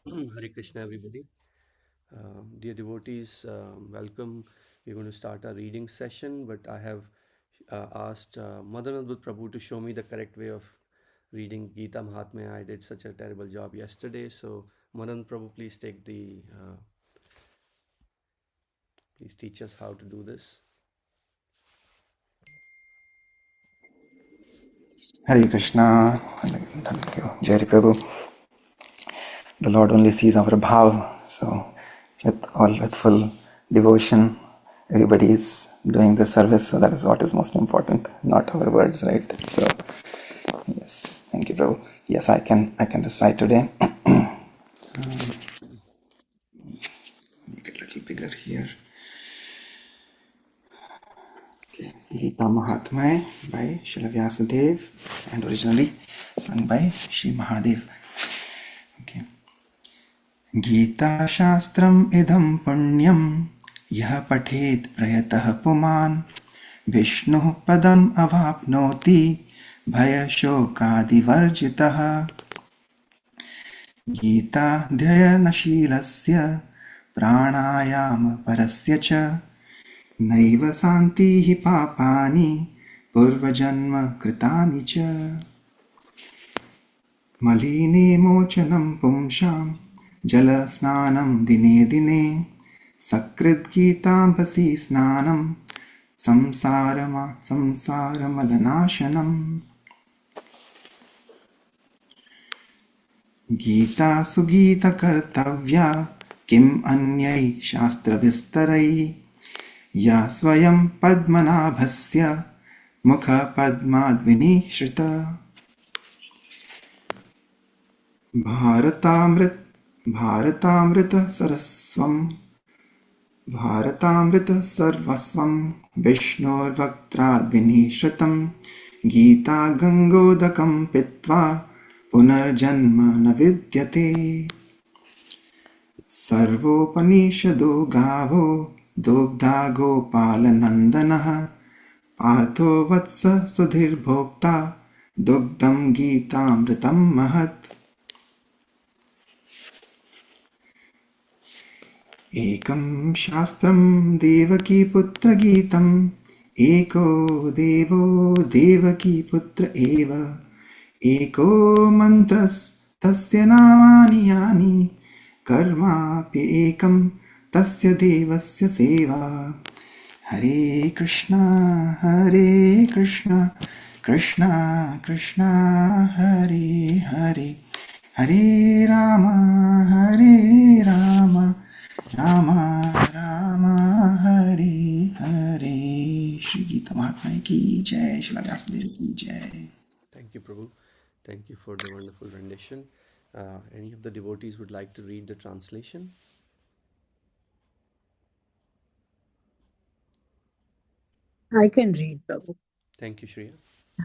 Hare Krishna, everybody. Dear devotees, welcome. We're going to start our reading session, but I have asked Madanandut Prabhu to show me the correct way of reading Gita Mahatmya. I did such a terrible job yesterday, so Madan Prabhu, please teach us how to do this. Hare Krishna. Thank you. Jai Prabhu. The Lord only sees our bhav. So, with full devotion, everybody is doing the service. So, that is what is most important, not our words, right? So, yes. Thank you, Prabhu. Yes, I can recite today. Make it a little bigger here. Gita Mahatmya by Srila Vyasadeva and originally sung by Shri Mahadev. Okay. गीताशास्त्रम् इदं पुण्यं यः पठेत् प्रयतः पुमान् विष्णुः पदम् अवाप्नोति भयशोकादिवर्जितः गीताध्ययनशीलस्य प्राणायामपरस्य च नैव शान्तिः पापानि पूर्वजन्म कृतानि च मलिने मोचनं पुंसां जलस्नानं दिने दिने सकृद्गीताम्बसि स्नानं संसारमलनाशनम् गीता सुगीतकर्तव्या किम् अन्यै शास्त्रविस्तरैः या स्वयं पद्मनाभस्य मुखपद्माद्विनिश्रित भारतामृतसर्वस्वं विष्णोर्वक्त्राद्विनिश्रितं गीता गङ्गोदकं पीत्वा पुनर्जन्म न विद्यते सर्वोपनिषदो गावो दुग्धा गोपालनन्दनः पार्थो वत्स सुधीर्भोक्ता दुग्धं गीतामृतं महत् एकं शास्त्रं देवकीपुत्रगीतम् एको देवो देवकीपुत्र एव एको मन्त्रस्तस्य नामानि यानि कर्माप्येकं तस्य देवस्य सेवा हरे कृष्णा कृष्णा कृष्णा हरे हरे हरे राम राम राम हरे हरे श्री गीता महात्मा की जय श्री व्यासदेव की जय Thank you, Prabhu. Thank you for the wonderful rendition. Any of the devotees would like to read the translation? I can read, Prabhu. Thank you, Shreya.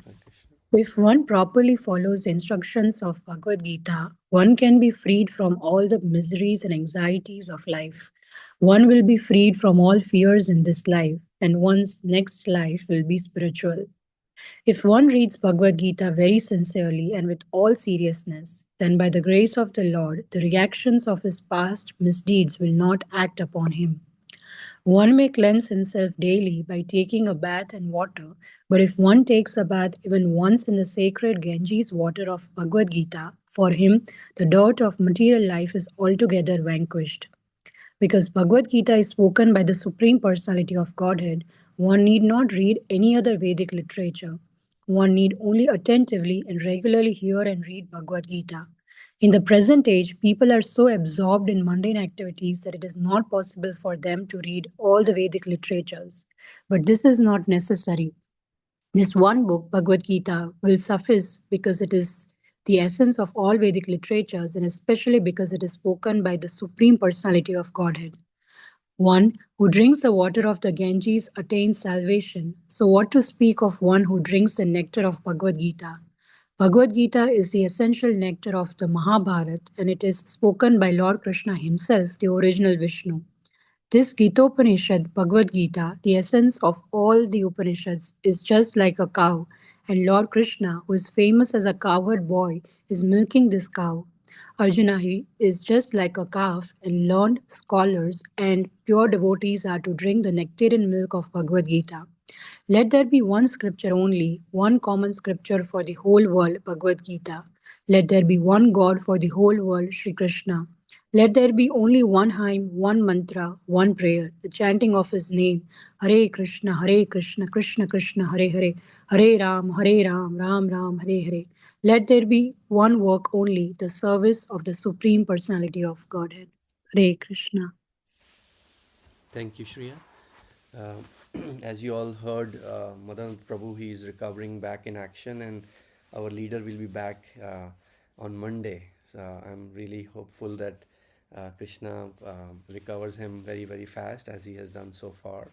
Hare Krishna. If one properly follows the instructions of Bhagavad Gita, one can be freed from all the miseries and anxieties of life. One will be freed from all fears in this life, and one's next life will be spiritual. If one reads Bhagavad Gita very sincerely and with all seriousness, then by the grace of the Lord, the reactions of his past misdeeds will not act upon him. One may cleanse himself daily by taking a bath in water, but if one takes a bath even once in the sacred Ganges water of Bhagavad Gita, for him the dirt of material life is altogether vanquished. Because Bhagavad Gita is spoken by the Supreme Personality of Godhead, one need not read any other Vedic literature. One need only attentively and regularly hear and read Bhagavad Gita. In the present age, people are so absorbed in mundane activities that it is not possible for them to read all the Vedic literatures. But this is not necessary. This one book, Bhagavad Gita, will suffice because it is the essence of all Vedic literatures and especially because it is spoken by the Supreme Personality of Godhead. One who drinks the water of the Ganges attains salvation. So, what to speak of one who drinks the nectar of Bhagavad Gita? Bhagavad Gita is the essential nectar of the Mahabharata and it is spoken by Lord Krishna himself, the original Vishnu. This Gita-Upanishad, Bhagavad Gita, the essence of all the Upanishads, is just like a cow, and Lord Krishna, who is famous as a cowherd boy, is milking this cow. Arjuna is just like a calf, and learned scholars and pure devotees are to drink the nectarean milk of Bhagavad Gita. Let there be one scripture only, one common scripture for the whole world, Bhagavad Gita. Let there be one God for the whole world, Sri Krishna. Let there be only one hymn, one mantra, one prayer, the chanting of his name, Hare Krishna, Krishna Krishna, Hare Hare, Hare Ram, Ram Ram, Hare Hare. Let there be one work only, the service of the Supreme Personality of Godhead. Hare Krishna. Thank you, Shreya. Uh, as you all heard, Madan Prabhu, he is recovering back in action, and our leader will be back on Monday. So I'm really hopeful that Krishna recovers him very, very fast as he has done so far,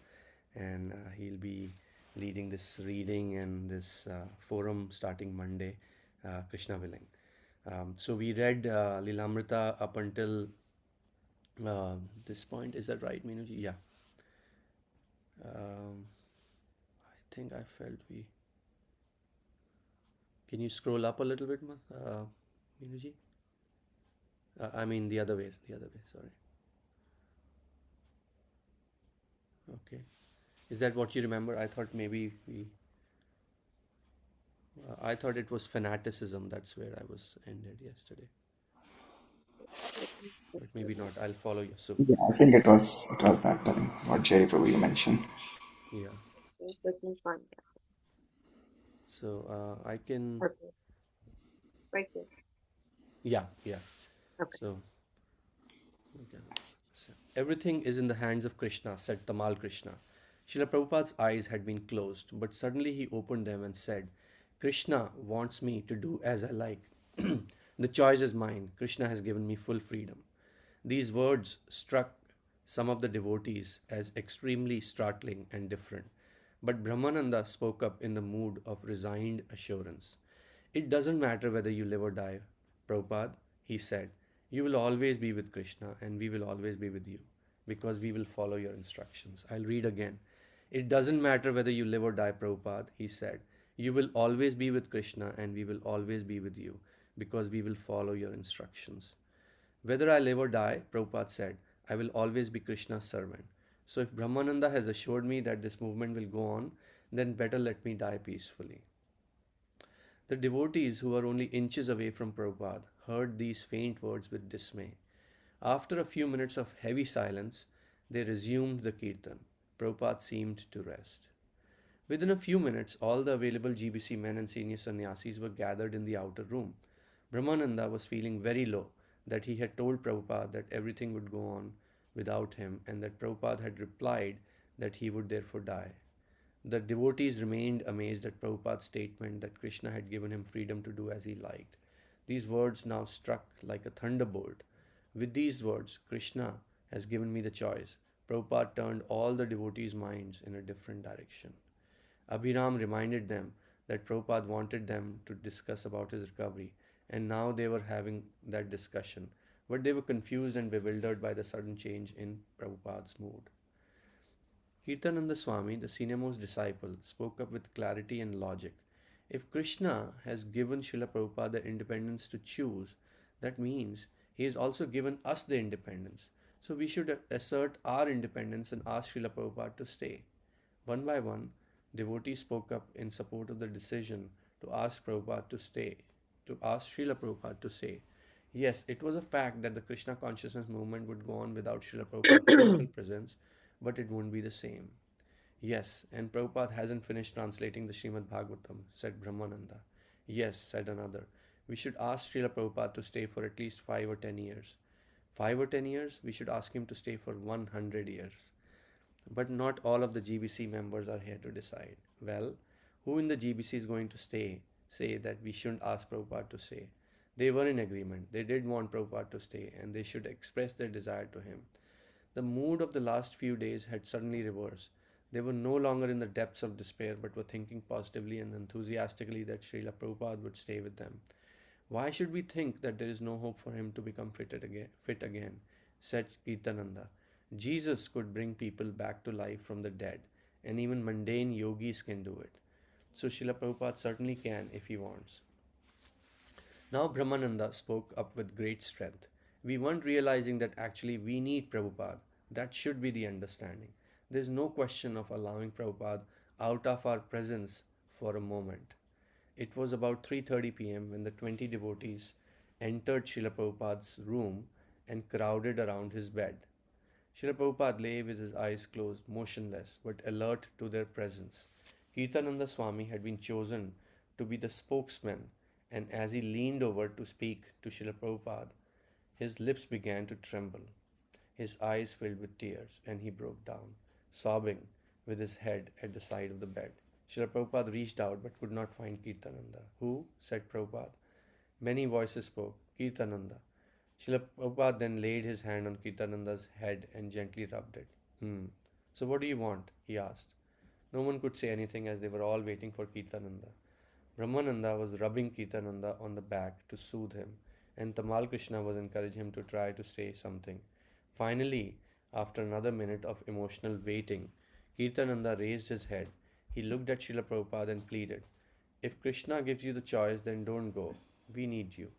and he'll be leading this reading and this forum starting Monday, Krishna willing. So we read Lilamrita up until this point. Is that right, Minuji? Yeah. I think I felt we. Can you scroll up a little bit, Minuji? I mean the other way. The other way. Sorry. Okay. Is that what you remember? I thought maybe we. I thought it was fanaticism. That's where I was ended yesterday. But maybe not. I'll follow you. So Yeah, I think it was that what Jerry Prabhu you mentioned. yeah. Let me find it. So I can. Okay, right there. Yeah. Yeah. Okay. So. Okay. So, everything is in the hands of Krishna, said Tamal Krishna. Srila Prabhupada's eyes had been closed, but suddenly he opened them and said, Krishna wants me to do as I like. The choice is mine. Krishna has given me full freedom. These words struck some of the devotees as extremely startling and different. But Brahmananda spoke up in the mood of resigned assurance. It doesn't matter whether you live or die, Prabhupada, he said. You will always be with Krishna and we will always be with you because we will follow your instructions. I'll read again. It doesn't matter whether you live or die, Prabhupada, he said. You will always be with Krishna and we will always be with you because we will follow your instructions. Whether I live or die, Prabhupada said, I will always be Krishna's servant. So if Brahmananda has assured me that this movement will go on, then better let me die peacefully. The devotees who were only inches away from Prabhupada heard these faint words with dismay. After a few minutes of heavy silence, they resumed the kirtan. Prabhupada seemed to rest. Within a few minutes, all the available GBC men and senior sannyasis were gathered in the outer room. Brahmananda was feeling very low that he had told Prabhupada that everything would go on without him and that Prabhupada had replied that he would therefore die. The devotees remained amazed at Prabhupada's statement that Krishna had given him freedom to do as he liked. These words now struck like a thunderbolt. With these words, Krishna has given me the choice. Prabhupada turned all the devotees' minds in a different direction. Abhiram reminded them that Prabhupada wanted them to discuss about his recovery, and now they were having that discussion, but they were confused and bewildered by the sudden change in Prabhupada's mood. Kirtananda Swami, the senior-most disciple, spoke up with clarity and logic. If Krishna has given Srila Prabhupada the independence to choose, that means he has also given us the independence. So we should assert our independence and ask Srila Prabhupada to stay. One by one, devotees spoke up in support of the decision to ask Prabhupada to stay, to ask Srila Prabhupada to say, yes, it was a fact that the Krishna consciousness movement would go on without Srila Prabhupada's physical presence, but it won't be the same. Yes, and Prabhupada hasn't finished translating the Srimad Bhagavatam, said Brahmananda. Yes, said another. We should ask Srila Prabhupada to stay for at least 5 or 10 years. 5 or 10 years? We should ask him to stay for 100 years. But not all of the GBC members are here to decide. Well, who in the GBC is going to say that we shouldn't ask Prabhupada to stay? They were in agreement. They did want Prabhupada to stay and they should express their desire to him. The mood of the last few days had suddenly reversed. They were no longer in the depths of despair but were thinking positively and enthusiastically that Srila Prabhupada would stay with them. Why should we think that there is no hope for him to become fit again? Said Kirtananda. Jesus could bring people back to life from the dead, and even mundane yogis can do it. So Srila Prabhupada certainly can if he wants. Now Brahmananda spoke up with great strength. We weren't realizing that actually we need Prabhupada. That should be the understanding. There is no question of allowing Prabhupada out of our presence for a moment. It was about 3:30 p.m. when the 20 devotees entered Srila Prabhupada's room and crowded around his bed. Srila Prabhupada lay with his eyes closed, motionless, but alert to their presence. Kirtananda Swami had been chosen to be the spokesman, and as he leaned over to speak to Srila Prabhupada, his lips began to tremble. His eyes filled with tears, and he broke down, sobbing, with his head at the side of the bed. Srila Prabhupada reached out but could not find Kirtananda. Who? Said Prabhupada. Many voices spoke. Kirtananda. Srila Prabhupada then laid his hand on Kirtananda's head and gently rubbed it. So what do you want? He asked. No one could say anything as they were all waiting for Kirtananda. Brahmananda was rubbing Kirtananda on the back to soothe him, and Tamal Krishna was encouraging him to try to say something. Finally, after another minute of emotional waiting, Kirtananda raised his head. He looked at Srila Prabhupada and pleaded, if Krishna gives you the choice, then don't go. We need you.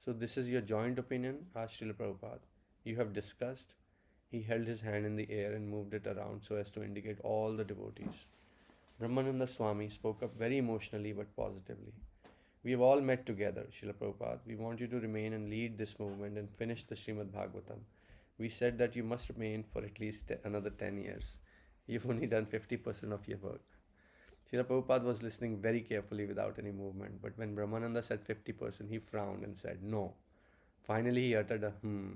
So this is your joint opinion? Asked Srila Prabhupada. You have discussed? He held his hand in the air and moved it around so as to indicate all the devotees. Brahmananda Swami spoke up very emotionally but positively. We have all met together, Srila Prabhupada. We want you to remain and lead this movement and finish the Srimad Bhagavatam. We said that you must remain for at least another 10 years. You've only done 50% of your work. Srila Prabhupada was listening very carefully without any movement, but when Brahmananda said 50%, he frowned and said no. Finally, he uttered a hmm.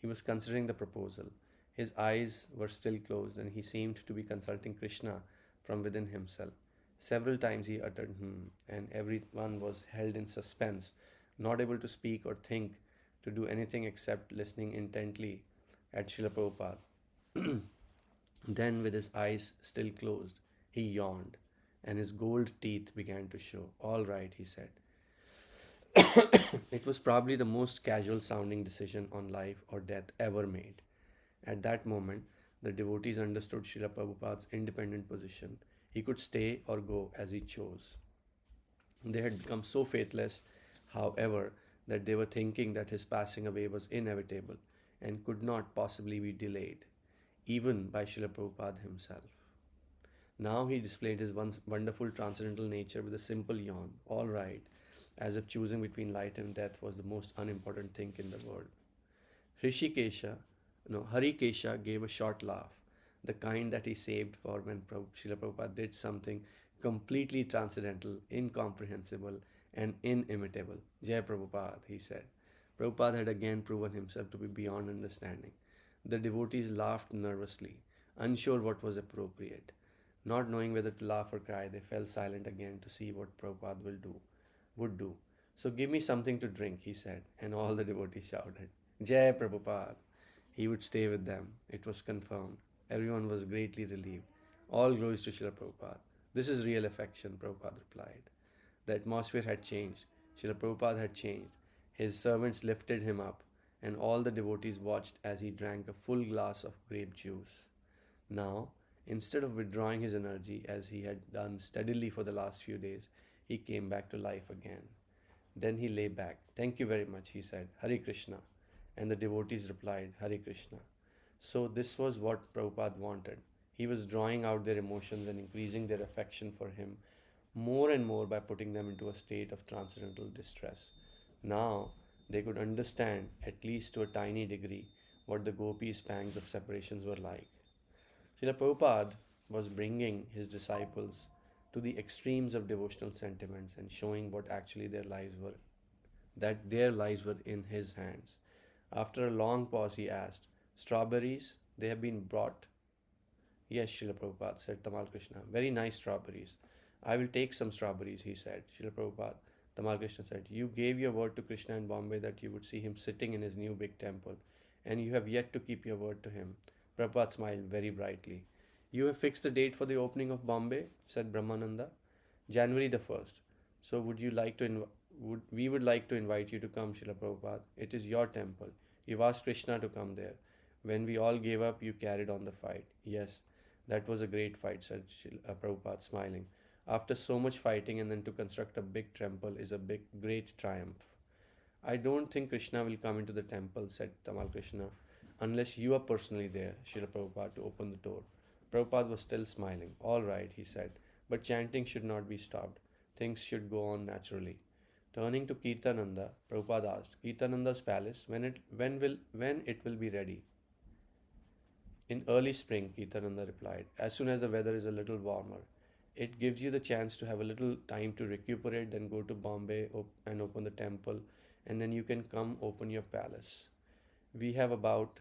He was considering the proposal. His eyes were still closed and he seemed to be consulting Krishna from within himself. Several times he uttered hmm, and everyone was held in suspense, not able to speak or think, to do anything except listening intently at Srila Prabhupada. Then, with his eyes still closed, he yawned, and his gold teeth began to show. All right, he said. It was probably the most casual sounding decision on life or death ever made. At that moment, the devotees understood Srila Prabhupada's independent position. He could stay or go as he chose. They had become so faithless, however, that they were thinking that his passing away was inevitable and could not possibly be delayed, even by Srila Prabhupada himself. Now he displayed his once wonderful transcendental nature with a simple yawn, all right, as if choosing between life and death was the most unimportant thing in the world. Harikesha gave a short laugh, the kind that he saved for when Srila Prabhupada did something completely transcendental, incomprehensible, and inimitable. Jai Prabhupada, he said. Prabhupada had again proven himself to be beyond understanding. The devotees laughed nervously, unsure what was appropriate. Not knowing whether to laugh or cry, they fell silent again to see what Prabhupada would do. So give me something to drink, he said, and all the devotees shouted, Jai Prabhupada. He would stay with them. It was confirmed. Everyone was greatly relieved. All glories to Srila Prabhupada. This is real affection, Prabhupada replied. The atmosphere had changed. Srila Prabhupada had changed. His servants lifted him up, and all the devotees watched as he drank a full glass of grape juice. Now, instead of withdrawing his energy as he had done steadily for the last few days, he came back to life again. Then he lay back. Thank you very much, he said. Hare Krishna. And the devotees replied, Hare Krishna. So this was what Prabhupada wanted. He was drawing out their emotions and increasing their affection for him more and more by putting them into a state of transcendental distress. Now they could understand, at least to a tiny degree, what the gopis' pangs of separations were like. Srila Prabhupada was bringing his disciples to the extremes of devotional sentiments and showing what actually their lives were, that their lives were in his hands. After a long pause, he asked, Strawberries? They have been brought? Yes, Srila Prabhupada, said Tamal Krishna. Very nice strawberries. I will take some strawberries, he said. Srila Prabhupada, Tamal Krishna said, You gave your word to Krishna in Bombay that you would see him sitting in his new big temple, and you have yet to keep your word to him. Prabhupada smiled very brightly. You have fixed the date for the opening of Bombay, said Brahmananda. January the 1st. So we would like to invite you to come, Srila Prabhupada. It is your temple. You've asked Krishna to come there. When we all gave up, you carried on the fight. Yes, that was a great fight, said Prabhupada, smiling. After so much fighting and then to construct a big temple is a great triumph. I don't think Krishna will come into the temple, said Tamal Krishna, unless you are personally there, Srila Prabhupada, to open the door. Prabhupada was still smiling. All right, he said, but chanting should not be stopped. Things should go on naturally. Turning to Kirtananda, Prabhupada asked, Kirtananda's palace, when it will be ready? In early spring, Kirtananda replied, as soon as the weather is a little warmer. It gives you the chance to have a little time to recuperate, then go to Bombay and open the temple, and then you can come open your palace. We have about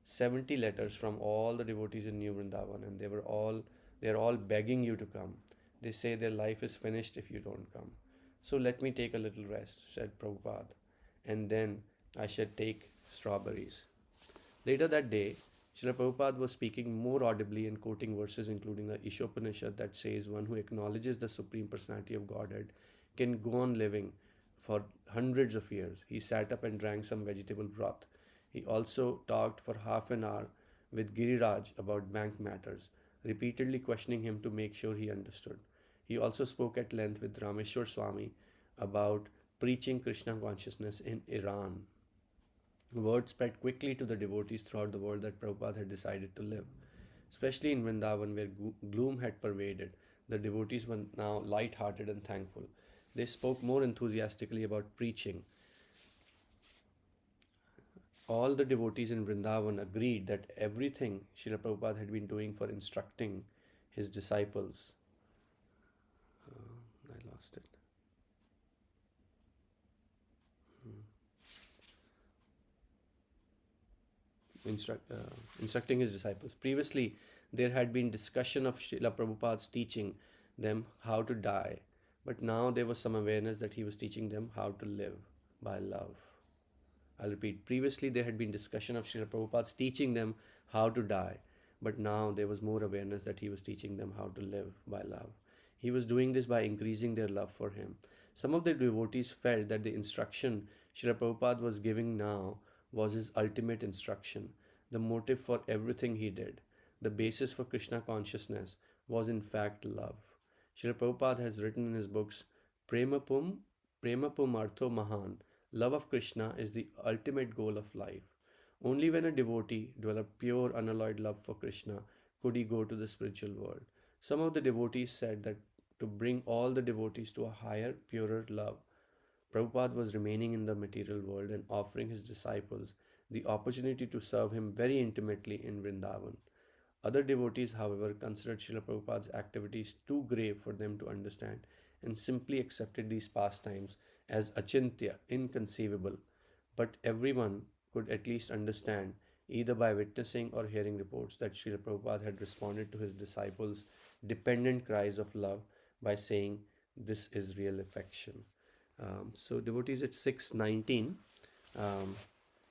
70 letters from all the devotees in New Vrindavan, and they're all begging you to come. They say their life is finished if you don't come. So let me take a little rest, said Prabhupada, and then I shall take strawberries. Later that day, Srila Prabhupada was speaking more audibly and quoting verses including the Ishopanishad that says one who acknowledges the Supreme Personality of Godhead can go on living for hundreds of years. He sat up and drank some vegetable broth. He also talked for half an hour with Giriraj about bank matters, repeatedly questioning him to make sure he understood. He also spoke at length with Rameshwar Swami about preaching Krishna consciousness in Iran. Word spread quickly to the devotees throughout the world that Prabhupada had decided to live. Especially in Vrindavan, where gloom had pervaded, the devotees were now light-hearted and thankful. They spoke more enthusiastically about preaching. All the devotees in Vrindavan agreed that everything Srila Prabhupada had been doing for instructing his disciples. I lost it. Instructing his disciples. Previously, there had been discussion of Srila Prabhupada's teaching them how to die, but now there was some awareness that he was teaching them how to live by love. I'll repeat. Previously, there had been discussion of Srila Prabhupada's teaching them how to die, but now there was more awareness that he was teaching them how to live by love. He was doing this by increasing their love for him. Some of the devotees felt that the instruction Srila Prabhupada was giving now was his ultimate instruction, the motive for everything he did. The basis for Krishna consciousness was in fact love. Srila Prabhupada has written in his books, Premapum, Premapum Artho Mahan, love of Krishna is the ultimate goal of life. Only when a devotee developed pure, unalloyed love for Krishna could he go to the spiritual world. Some of the devotees said that to bring all the devotees to a higher, purer love, Prabhupada was remaining in the material world and offering his disciples the opportunity to serve him very intimately in Vrindavan. Other devotees, however, considered Srila Prabhupada's activities too grave for them to understand and simply accepted these pastimes as achintya, inconceivable. But everyone could at least understand, either by witnessing or hearing reports, that Srila Prabhupada had responded to his disciples' dependent cries of love by saying, "This is real affection." So, devotees, it's 6:19. Um,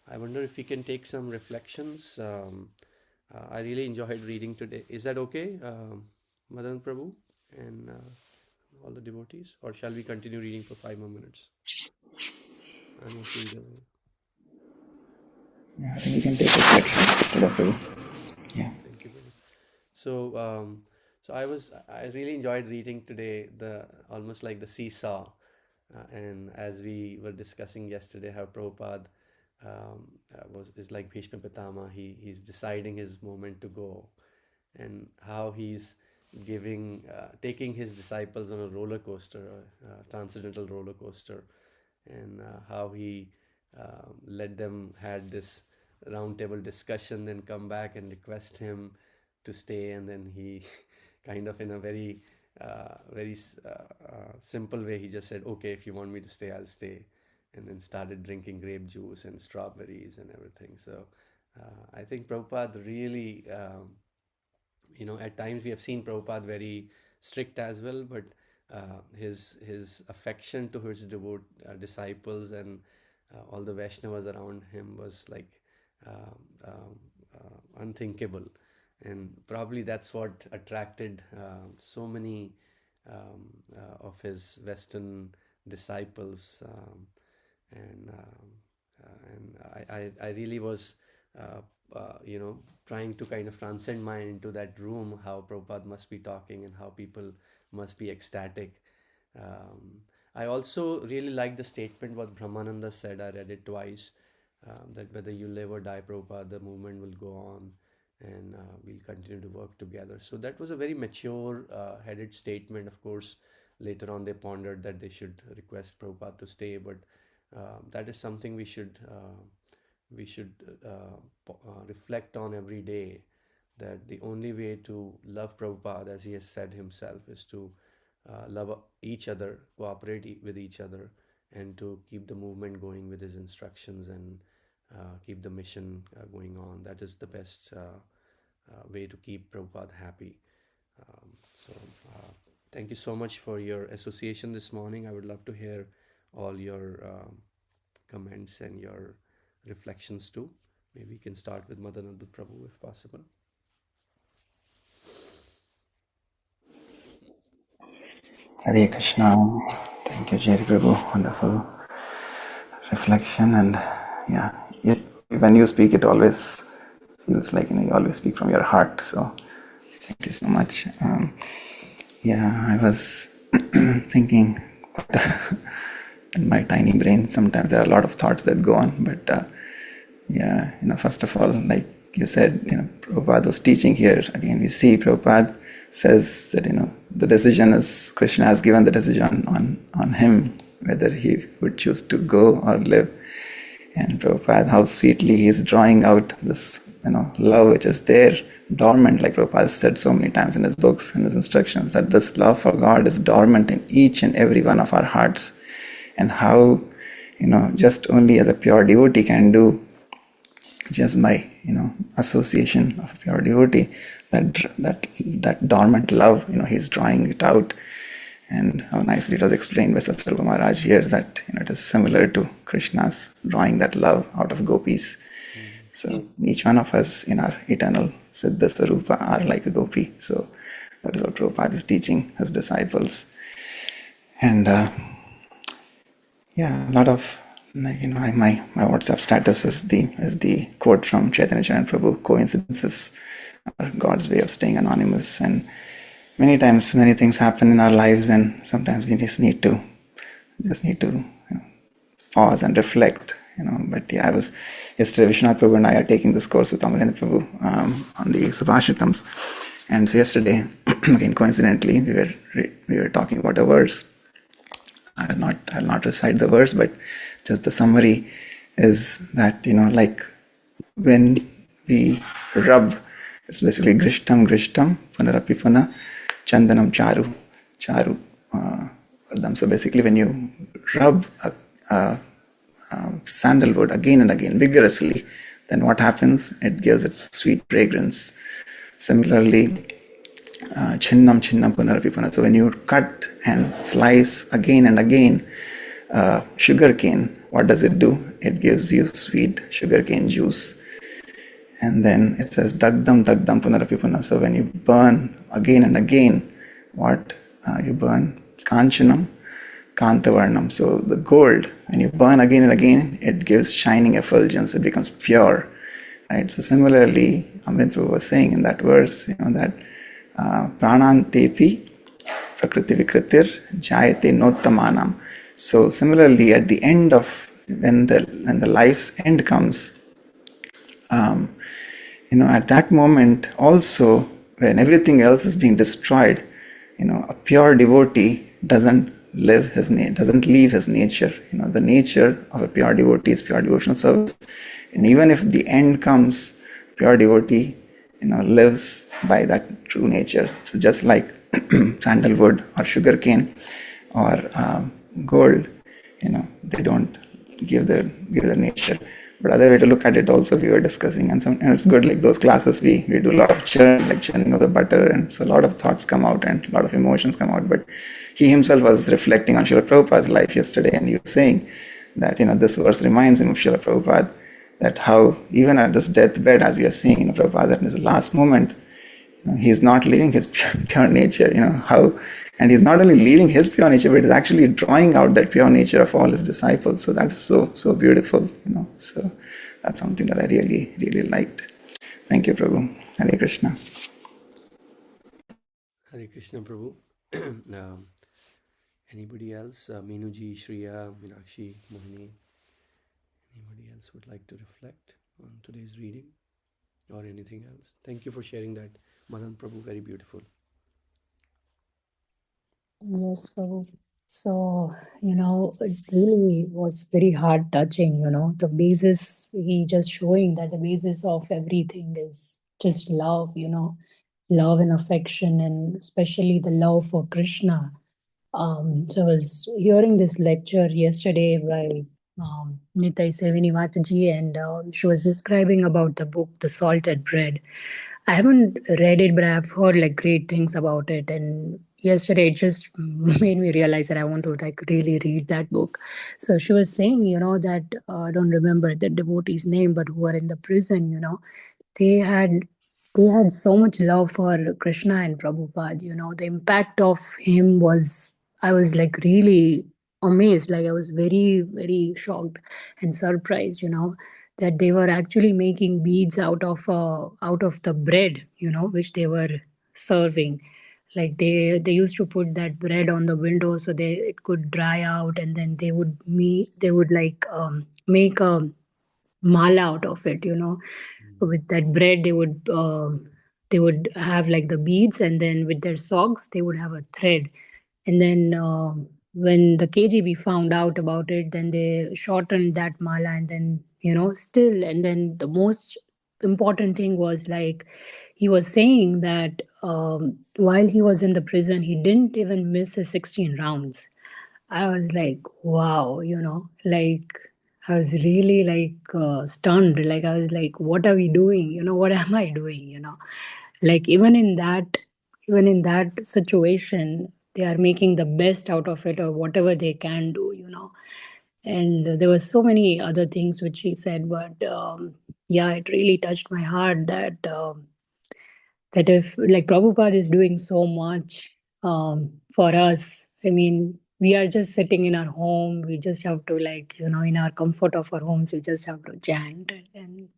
I wonder if we can take some reflections. I really enjoyed reading today. Is that okay, Madan Prabhu and all the devotees? Or shall we continue reading for 5 more minutes? I'm okay either way. Yeah, I think we can take reflection, Srila Prabhu. Yeah. Thank you, Prabhu. So I really enjoyed reading today, the almost like the seesaw, and as we were discussing yesterday, how Prabhupada is like Bhishma Pitama. He's deciding his moment to go, and how he's taking his disciples on a roller coaster, a transcendental roller coaster, and how he let them had this roundtable discussion, then come back and request him to stay, and then he kind of in a very simple way, he just said, "Okay, if you want me to stay, I'll stay," and then started drinking grape juice and strawberries and everything. So I think Prabhupada really, at times we have seen Prabhupada very strict as well, but his affection to his disciples and all the Vaishnavas around him was like um, um, unthinkable, and probably that's what attracted so many of his Western disciples, and I really was uh, trying to kind of transcend mind into that room, how Prabhupada must be talking and how people must be ecstatic. Um, I also really like the statement what Brahmananda said. I read it twice, that whether you live or die, Prabhupada, the movement will go on, and we'll continue to work together. So that was a very mature headed statement. Of course, later on they pondered that they should request Prabhupada to stay, but that is something we should reflect on every day, that the only way to love Prabhupada, as he has said himself, is to love each other, cooperate with each other, and to keep the movement going with his instructions, and keep the mission going on. That is the best way to keep Prabhupada happy. So, thank you so much for your association this morning. I would love to hear all your comments and your reflections too. Maybe we can start with Madananda Prabhu if possible. Hare Krishna. Thank you, Jerry Prabhu. Wonderful reflection. And yeah, when you speak, it always feels like you always speak from your heart. So thank you so much. Yeah, I was thinking in my tiny brain. Sometimes there are a lot of thoughts that go on, but yeah, first of all, like you said, Prabhupada was teaching here. Again, we see Prabhupada says that, the decision is, Krishna has given the decision on him, whether he would choose to go or live. And Prabhupada, how sweetly he is drawing out this, love which is there, dormant, like Prabhupada said so many times in his books and his instructions, that this love for God is dormant in each and every one of our hearts. And how, just only as a pure devotee can do, just by association of a pure devotee, that dormant love, he's drawing it out. And how nicely it was explained by Satsvarupa Maharaj here, that it is similar to Krishna's drawing that love out of gopis. So each one of us in our eternal Siddha Swarupa are like a gopi. So that is what Prabhupada is teaching his disciples. And yeah, a lot of my WhatsApp status is the quote from Chaitanya Charan Prabhu: coincidences are God's way of staying anonymous. And many times many things happen in our lives, and sometimes we just need to pause and reflect. But yeah, I was yesterday, Vishwanath Prabhu and I are taking this course with Amarendra Prabhu on the Subhashitams. And so yesterday, again coincidentally, we were talking about a verse. I'll not recite the verse, but just the summary is that, like when we rub, it's basically grishtam punarapi puna chandanam charu vardam. So basically, when you rub a sandalwood again and again vigorously, then what happens? It gives its sweet fragrance. Similarly, chinnam punarapipana. So when you cut and slice again and again sugar cane, what does it do? It gives you sweet sugarcane juice. And then it says dagdam punarapipana. So when you burn again and again, what you burn? Kanchanam kantavarnam. So the gold, when you burn again and again, it gives shining effulgence. It becomes pure. Right? So similarly, Amrit Prabhu was saying in that verse, that pranantepi prakriti vikritir jayate nottamanam. So similarly, at the end of when the life's end comes, at that moment also, when everything else is being destroyed, a pure devotee doesn't leave his nature. The nature of a pure devotee is pure devotional service. And even if the end comes, pure devotee, lives by that true nature. So just like sandalwood or sugarcane or gold, they don't give their nature. But other way to look at it also, we were discussing, and it's good, like those classes we do a lot of churning of the butter, and so a lot of thoughts come out and a lot of emotions come out. But he himself was reflecting on Srila Prabhupada's life yesterday, and he was saying that this verse reminds him of Srila Prabhupada, that how even at this deathbed, as we are seeing, Prabhupada in his last moment, he is not leaving his pure nature. And he's not only leaving his pure nature, but is actually drawing out that pure nature of all his disciples. So that is so beautiful. So that's something that I really, really liked. Thank you, Prabhu. Hare Krishna. Hare Krishna, Prabhu. Anybody else? Meenuji, Shriya, Meenakshi, Mohini. Anybody else would like to reflect on today's reading or anything else? Thank you for sharing that, Madan Prabhu. Very beautiful. Yes, Prabhu. So, it really was very heart touching, the basis, he just showing that the basis of everything is just love, love and affection, and especially the love for Krishna. So I was hearing this lecture yesterday by Nitai Sevini Mataji, and she was describing about the book, The Salted Bread. I haven't read it, but I've heard like great things about it. And yesterday it just made me realize that I want to like really read that book. So she was saying, that I don't remember the devotee's name, but who are in the prison, they had they had so much love for Krishna and Prabhupada. The impact of him was, I was like really amazed. Like I was very, very shocked and surprised, that they were actually making beads out of the bread, which they were serving. Like they used to put that bread on the window so it could dry out, and then they would like make a mala out of it. With that bread they would have like the beads, and then with their socks they would have a thread. And then when the KGB found out about it, then they shortened that mala, and then still, and then the most important thing was like he was saying that while he was in the prison he didn't even miss his 16 rounds. I was like, wow, like I was really like stunned. Like I was like, what are we doing? What am I doing? Like even in that situation, they are making the best out of it or whatever they can do. And there were so many other things which he said, but yeah, it really touched my heart that if like Prabhupada is doing so much for us, I mean, we are just sitting in our home. We just have to like, in our comfort of our homes, we just have to chant and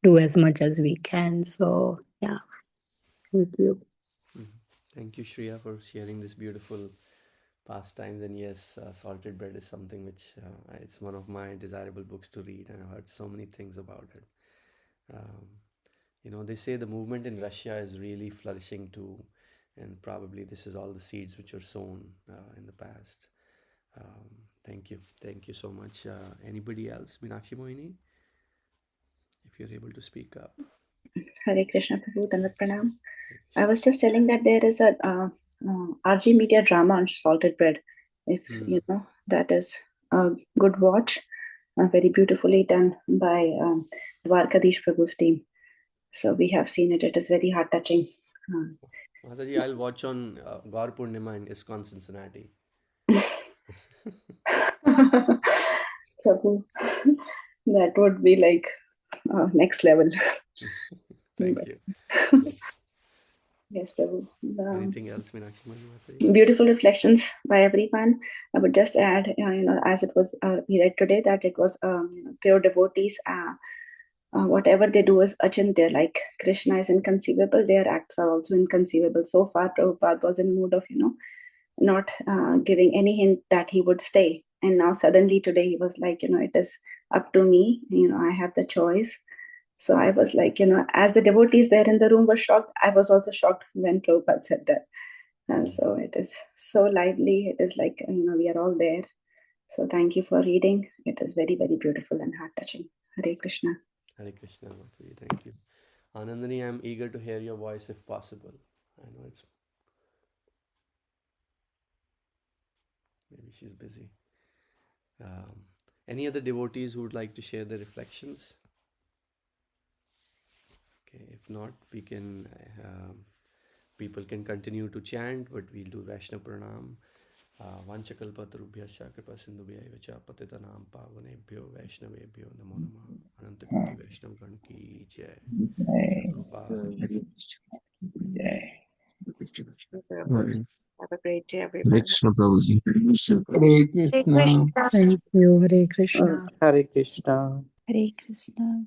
do as much as we can. So yeah, thank you. Thank you, Shriya, for sharing this beautiful pastimes. And yes, Salted Bread is something which it's one of my desirable books to read, and I've heard so many things about it. They say the movement in Russia is really flourishing too, and probably this is all the seeds which were sown in the past. Thank you so much. Anybody else, Meenakshi Mohini, if you're able to speak up? Hare Krishna Prabhu, Dandat Pranam. I was just telling that there is a RG Media drama on Salted Bread. If you know, that is a good watch, very beautifully done by Dwarkadish Prabhu's team. So we have seen it. It is very heart touching. Mataji, I'll watch on Gaur Purnima in ISKCON Cincinnati. Prabhu, that would be like next level. Thank you. Yes. Yes, Prabhu. Anything else, Meenakshi Mataji? Beautiful reflections by everyone. I would just add, as it was read today, that it was pure devotees. Whatever they do is achintya, like Krishna is inconceivable, their acts are also inconceivable. So far, Prabhupada was in mood of, not giving any hint that he would stay. And now suddenly today he was like, it is up to me. I have the choice. So I was like, as the devotees there in the room were shocked, I was also shocked when Prabhupada said that. And so it is so lively. It is like, we are all there. So thank you for reading. It is very, very beautiful and heart-touching. Hare Krishna. Hare Krishna, Mataji. Thank you. Anandani, I'm eager to hear your voice if possible. I know it's... Maybe she's busy. Any other devotees who would like to share their reflections? Okay, if not, we can... people can continue to chant, but we'll do Vaishnav Pranam. Vanchakalpatarubhyascha kripasindhubhyaiva cha patitanam pavanebhyo Vaishnavebhyo namo namah. Anantakoti Vaishnav Gan ki jai. Have a great day, everybody. Krishna Prabhuji. Hare Krishna. Thank you. Hare Krishna. Hare Krishna. Hare Krishna.